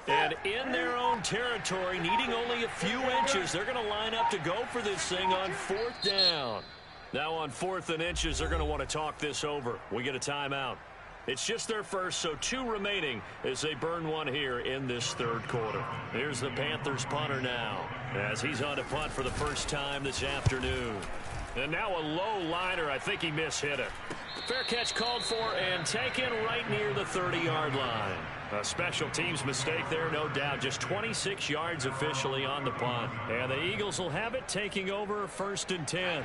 And in their own territory, needing only a few inches, they're going to line up to go for this thing on 4th down. Now on 4th and inches, they're going to want to talk this over. We get a timeout. It's just their first, so 2 remaining as they burn one here in this 3rd quarter. Here's the Panthers punter now as he's on to punt for the first time this afternoon. And now a low liner. I think he mishit it. Fair catch called for and taken right near the 30-yard line. A special teams mistake there, no doubt. Just 26 yards officially on the punt. And the Eagles will have it taking over 1st and 10.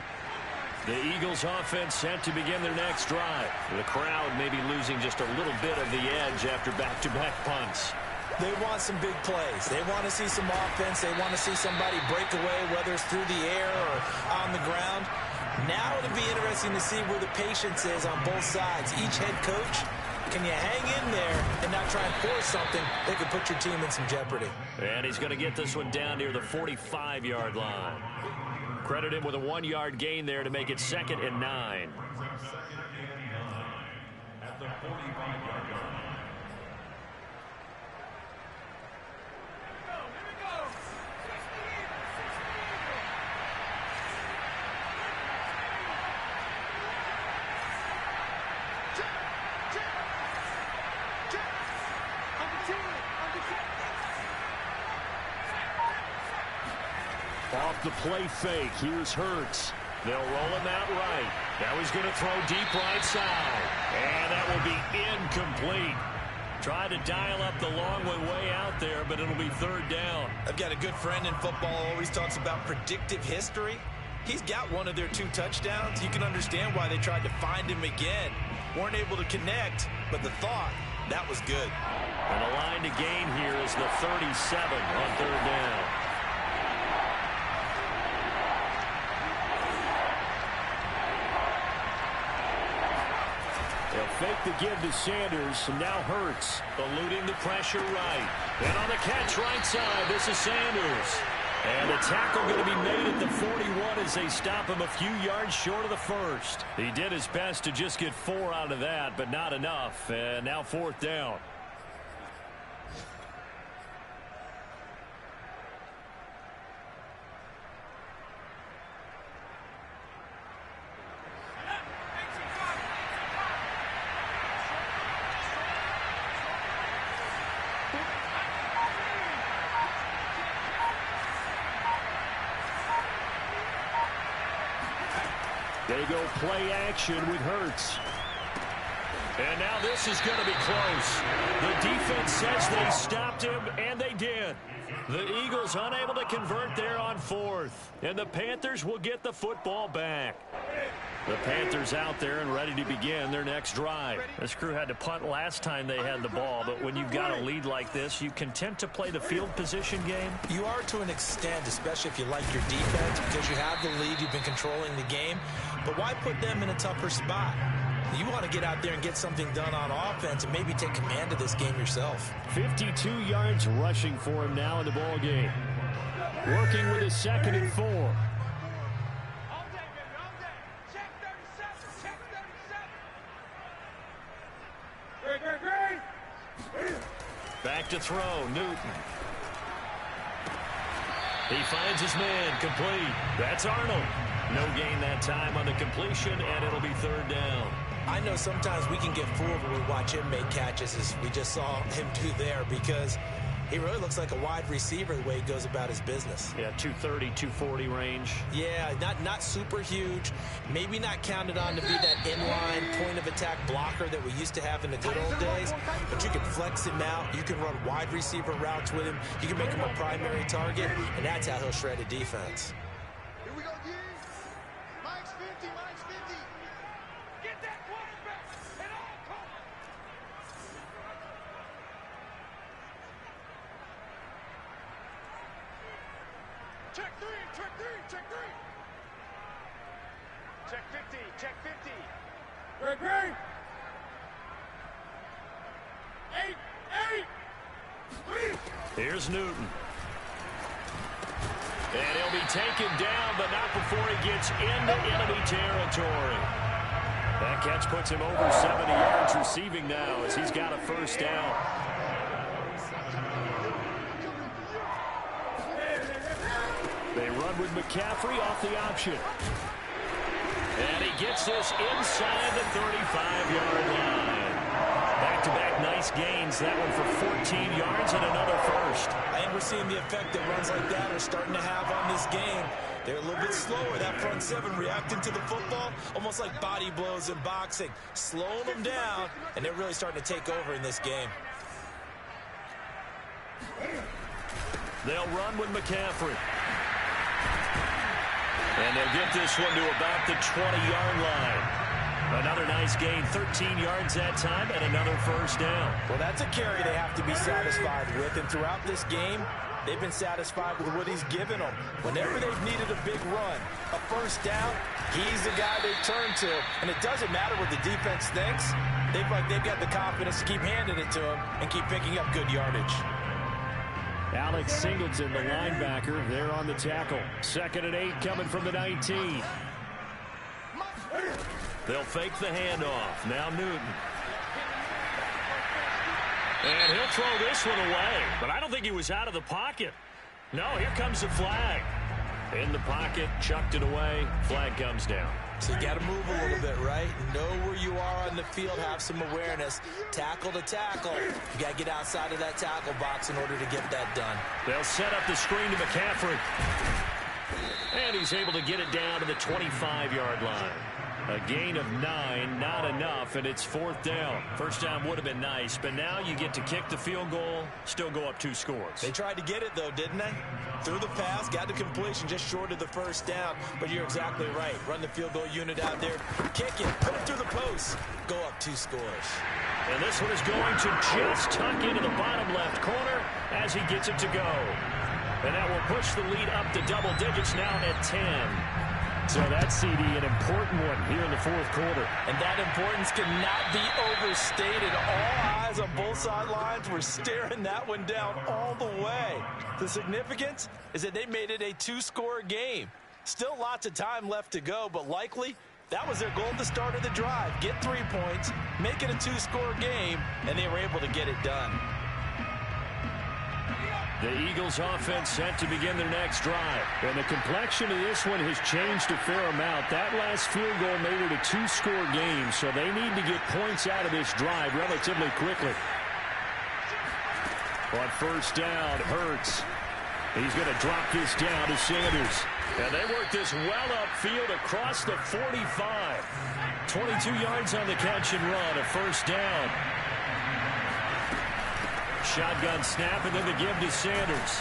The Eagles offense set to begin their next drive. The crowd maybe losing just a little bit of the edge after back-to-back punts. They want some big plays. They want to see some offense. They want to see somebody break away, whether it's through the air or on the ground. Now it'll be interesting to see where the patience is on both sides. Each head coach, can you hang in there and not try and force something that could put your team in some jeopardy? And he's going to get this one down near the 45-yard line. Credit him with a 1-yard gain there to make it 2nd and 9. At the 45-yard line. Off the play fake, here's Hurts. They'll roll him out right. Now he's going to throw deep right side. And that will be incomplete. Tried to dial up the long way out there, but it'll be 3rd down. I've got a good friend in football who always talks about predictive history. He's got one of their 2 touchdowns. You can understand why they tried to find him again. Weren't able to connect, but the thought, that was good. And the line to gain here is the 37 on 3rd down. They'll fake the give to Sanders, and now Hurts, eluding the pressure right. And on the catch right side, this is Sanders. And the tackle going to be made at the 41 as they stop him a few yards short of the first. He did his best to just get 4 out of that, but not enough. And now 4th down. They go play action with Hurts. And now this is going to be close. The defense says they stopped him, and they did. The Eagles unable to convert there on 4th. And the Panthers will get the football back. The Panthers out there and ready to begin their next drive. This crew had to punt last time they had the ball, but when you've got a lead like this, you content to play the field position game? You are to an extent, especially if you like your defense, because you have the lead, you've been controlling the game. But why put them in a tougher spot? You want to get out there and get something done on offense and maybe take command of this game yourself. 52 yards rushing for him now in the ball game. Working with his 2nd and 4. Back to throw, Newton. He finds his man, complete. That's Arnold. No gain that time on the completion, and it'll be 3rd down. I know sometimes we can get fooled when we watch him make catches, as we just saw him do there, because he really looks like a wide receiver the way he goes about his business. Yeah, 230, 240 range. Yeah, not super huge. Maybe not counted on to be that inline point-of-attack blocker that we used to have in the good old days. But you can flex him out. You can run wide receiver routes with him. You can make him a primary target, and that's how he'll shred a defense. Here we go, Mike's 50, Mike's 50. Get that quarterback at all costs. Check 3, check 3, check 3. Check 50, check 50. Great. 8. Here's Newton. And he'll be taken down, but not before he gets into enemy territory. That catch puts him over 70 yards receiving now as he's got a 1st down. run with McCaffrey off the option. And he gets this inside the 35-yard line. Back-to-back nice gains. That one for 14 yards and another first. I think we're seeing the effect that runs like that are starting to have on this game. They're a little bit slower, that front seven, reacting to the football, almost like body blows in boxing, slowing them down, and they're really starting to take over in this game. They'll run with McCaffrey. And they'll get this one to about the 20-yard line. Another nice gain, 13 yards that time, and another first down. Well, that's a carry they have to be satisfied with, and throughout this game, they've been satisfied with what he's given them. Whenever they've needed a big run, a first down, he's the guy they turn to. And it doesn't matter what the defense thinks. They've got the confidence to keep handing it to him and keep picking up good yardage. Alex Singleton, the linebacker, there on the tackle. 2nd and 8 coming from the 19. They'll fake the handoff. Now Newton. And he'll throw this one away. But I don't think he was out of the pocket. No, here comes the flag. In the pocket, chucked it away. Flag comes down. So you got to move a little bit, right? Know where you are on the field. Have some awareness. Tackle to tackle. You got to get outside of that tackle box in order to get that done. They'll set up the screen to McCaffrey. And he's able to get it down to the 25-yard line. A gain of 9, not enough, and it's 4th down. First down would have been nice, but now you get to kick the field goal, still go up 2 scores. They tried to get it, though, didn't they? Threw the pass, got the completion, just short of the first down. But you're exactly right. Run the field goal unit out there, kick it, put it through the post, go up 2 scores. And this one is going to just tuck into the bottom left corner as he gets it to go. And that will push the lead up to double digits now at 10. So that CD, an important one here in the 4th quarter. And that importance cannot be overstated. All eyes on both sidelines were staring that one down all the way. The significance is that they made it a 2-score game. Still lots of time left to go, but likely that was their goal at the start of the drive. Get 3 points, make it a 2-score game, and they were able to get it done. The Eagles offense set to begin their next drive. And the complexion of this one has changed a fair amount. That last field goal made it a 2-score game, so they need to get points out of this drive relatively quickly. On first down, Hurts. He's going to drop this down to Sanders. And they work this well upfield across the 45. 22 yards on the catch and run, a first down. Shotgun snap, and then the give to Sanders.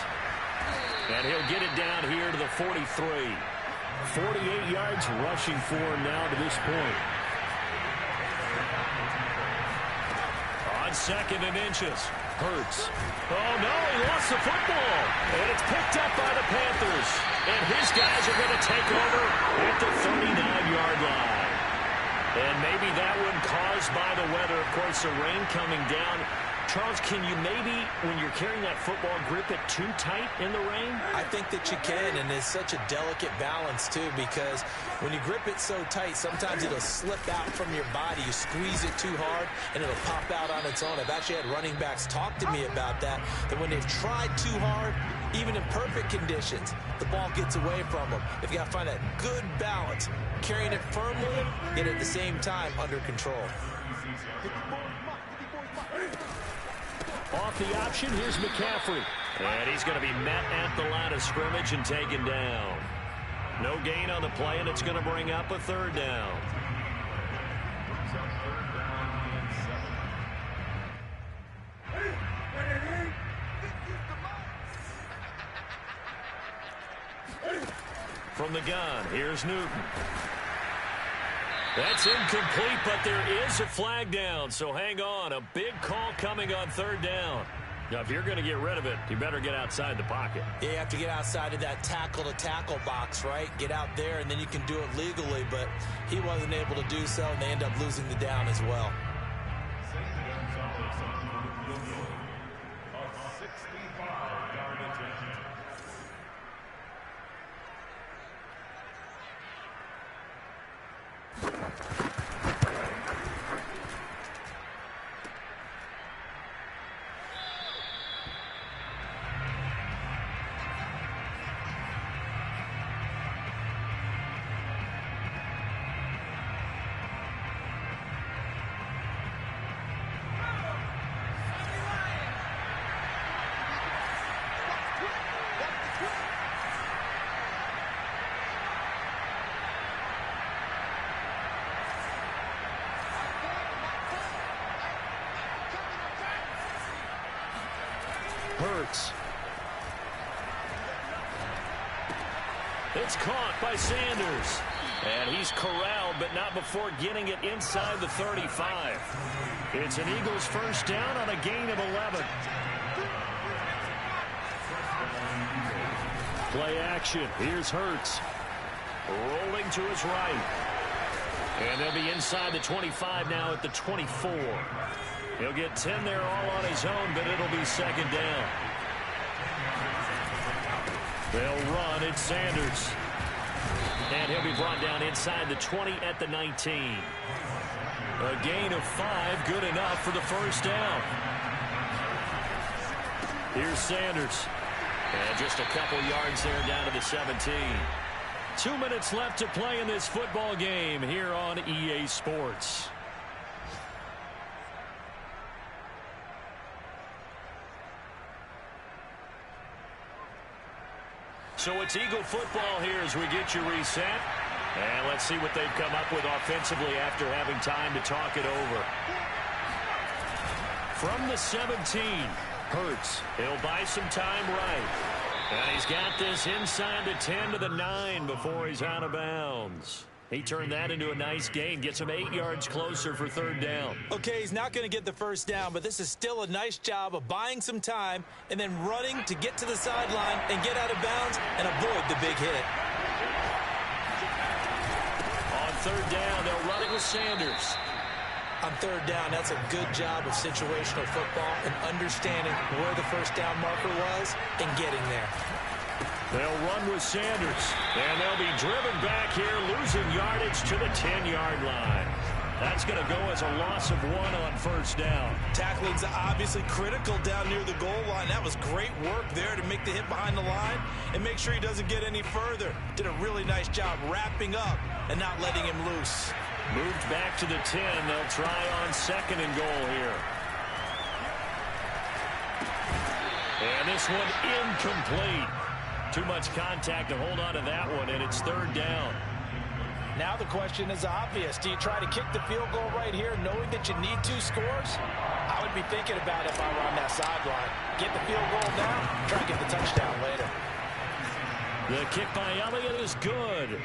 And he'll get it down here to the 43. 48 yards rushing for him now to this point. On 2nd and inches, Hurts. Oh, no, he lost the football. And it's picked up by the Panthers. And his guys are going to take over at the 39-yard line. And maybe that one caused by the weather. Of course, the rain coming down. Charles, can you maybe, when you're carrying that football, grip it too tight in the rain? I think that you can, and it's such a delicate balance, too, because when you grip it so tight, sometimes it'll slip out from your body. You squeeze it too hard, and it'll pop out on its own. I've actually had running backs talk to me about that when they've tried too hard, even in perfect conditions, the ball gets away from them. They've got to find that good balance, carrying it firmly, yet at the same time under control. Off the option, here's McCaffrey. And he's going to be met at the line of scrimmage and taken down. No gain on the play, and it's going to bring up a 3rd down. From the gun, here's Newton. That's incomplete, but there is a flag down, so hang on. A big call coming on 3rd down. Now, if you're going to get rid of it, you better get outside the pocket. Yeah, you have to get outside of that tackle-to-tackle box, right? Get out there, and then you can do it legally, but he wasn't able to do so, and they end up losing the down as well. Hurts. It's caught by Sanders. And he's corralled, but not before getting it inside the 35. It's an Eagles first down on a gain of 11. Play action. Here's Hurts. Rolling to his right. And they'll be inside the 25 now at the 24. He'll get 10 there all on his own, but it'll be second down. They'll run. It's Sanders. And he'll be brought down inside the 20 at the 19. A gain of 5, good enough for the first down. Here's Sanders. And just a couple yards there down to the 17. 2 minutes left to play in this football game here on EA Sports. So it's Eagle football here as we get you reset. And let's see what they've come up with offensively after having time to talk it over. From the 17, Hurts. He'll buy some time right. And he's got this inside the 10 to the 9 before he's out of bounds. He turned that into a nice gain. Gets him 8 yards closer for third down. Okay, he's not going to get the first down, but this is still a nice job of buying some time and then running to get to the sideline and get out of bounds and avoid the big hit. On third down, they'll run it with Sanders. On third down, that's a good job of situational football and understanding where the first down marker was and getting there. They'll run with Sanders, and they'll be driven back here, losing yardage to the 10-yard line. That's going to go as a loss of 1 on first down. Tackling's obviously critical down near the goal line. That was great work there to make the hit behind the line and make sure he doesn't get any further. Did a really nice job wrapping up and not letting him loose. Moved back to the 10. They'll try on second and goal here. And this one incomplete. Too much contact to hold on to that one, and it's third down. Now the question is obvious. Do you try to kick the field goal right here knowing that you need 2 scores? I would be thinking about it if I were on that sideline. Get the field goal now, try to get the touchdown later. The kick by Elliott is good.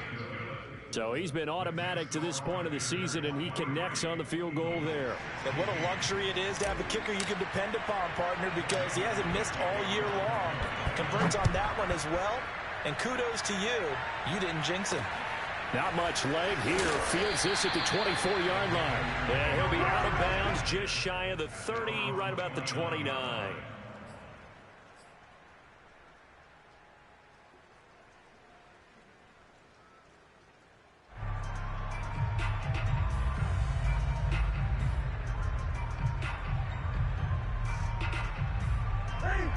So he's been automatic to this point of the season, and he connects on the field goal there. And what a luxury it is to have a kicker you can depend upon, partner, because he hasn't missed all year long. Converts on that one as well, and kudos to you. You didn't jinx him. Not much leg here. Fields this at the 24-yard line. And he'll be out of bounds just shy of the 30, right about the 29.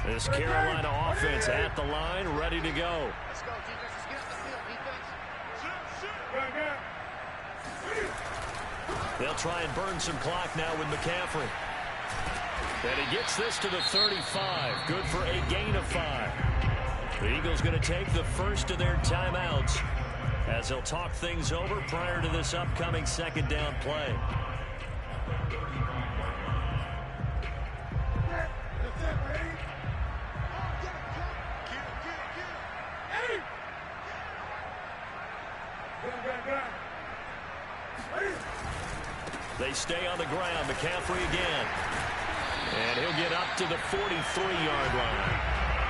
This Carolina offense at the line, ready to go. Let's go, defense. Let's get up the field, defense. They'll try and burn some clock now with McCaffrey. And he gets this to the 35. Good for a gain of 5. The Eagles going to take the first of their timeouts as they'll talk things over prior to this upcoming second down play. They stay on the ground. McCaffrey again. And he'll get up to the 43-yard line.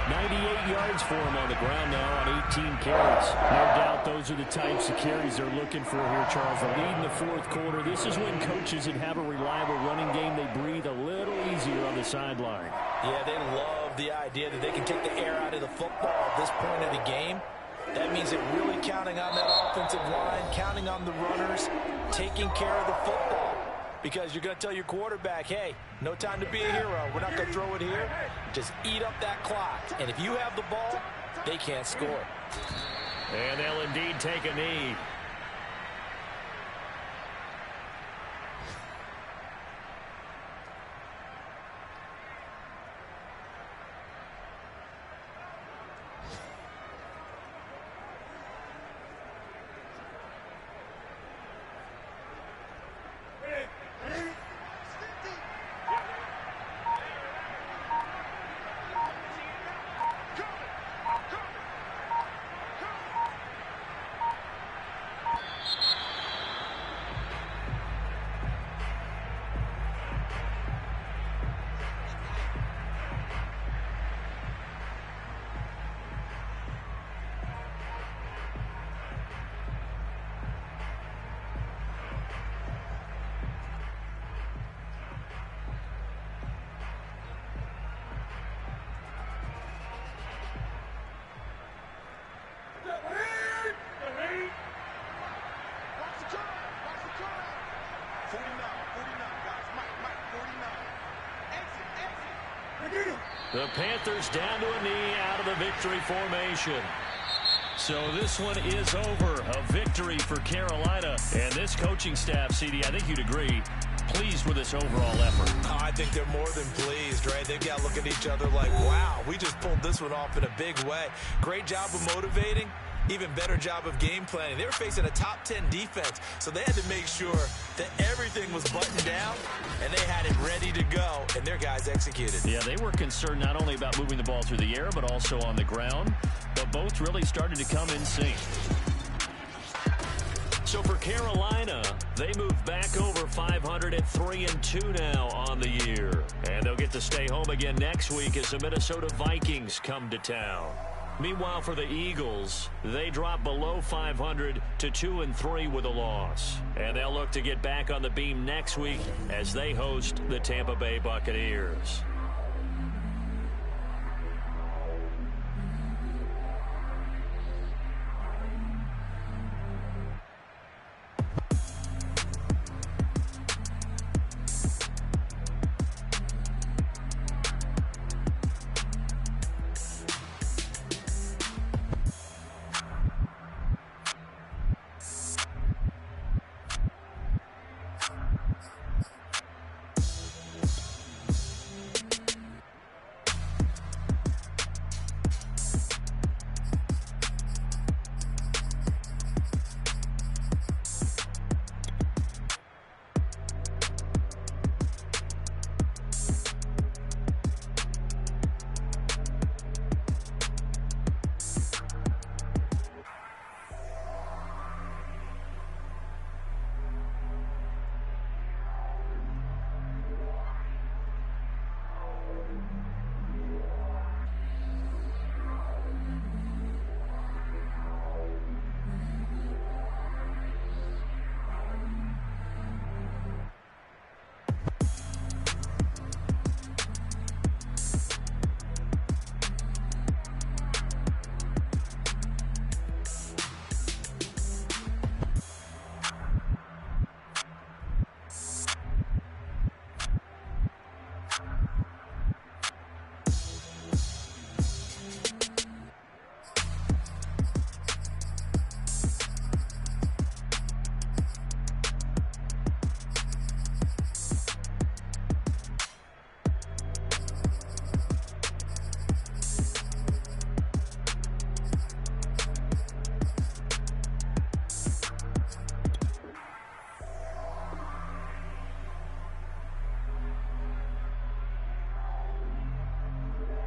98 yards for him on the ground now on 18 carries. No doubt those are the types of carries they're looking for here, Charles. The lead in the fourth quarter. This is when coaches that have a reliable running game, they breathe a little easier on the sideline. Yeah, they love the idea that they can take the air out of the football at this point of the game. That means they're really counting on that offensive line, counting on the runners, taking care of the football. Because you're going to tell your quarterback, hey, no time to be a hero. We're not going to throw it here. Just eat up that clock. And if you have the ball, they can't score. And they'll indeed take a knee. The Panthers down to a knee out of the victory formation. So this one is over. A victory for Carolina. And this coaching staff, CD, I think you'd agree, pleased with this overall effort. I think they're more than pleased, right? They've got to look at each other like, wow, we just pulled this one off in a big way. Great job of motivating. Even better job of game planning. They were facing a top 10 defense, so they had to make sure that everything was buttoned down, and they had it ready to go, and their guys executed. Yeah, they were concerned not only about moving the ball through the air, but also on the ground. But both really started to come in sync. So for Carolina, they move back over 500 at 3-2 now on the year. And they'll get to stay home again next week as the Minnesota Vikings come to town. Meanwhile, for the Eagles, they drop below 500 to 2-3 with a loss. And they'll look to get back on the beam next week as they host the Tampa Bay Buccaneers.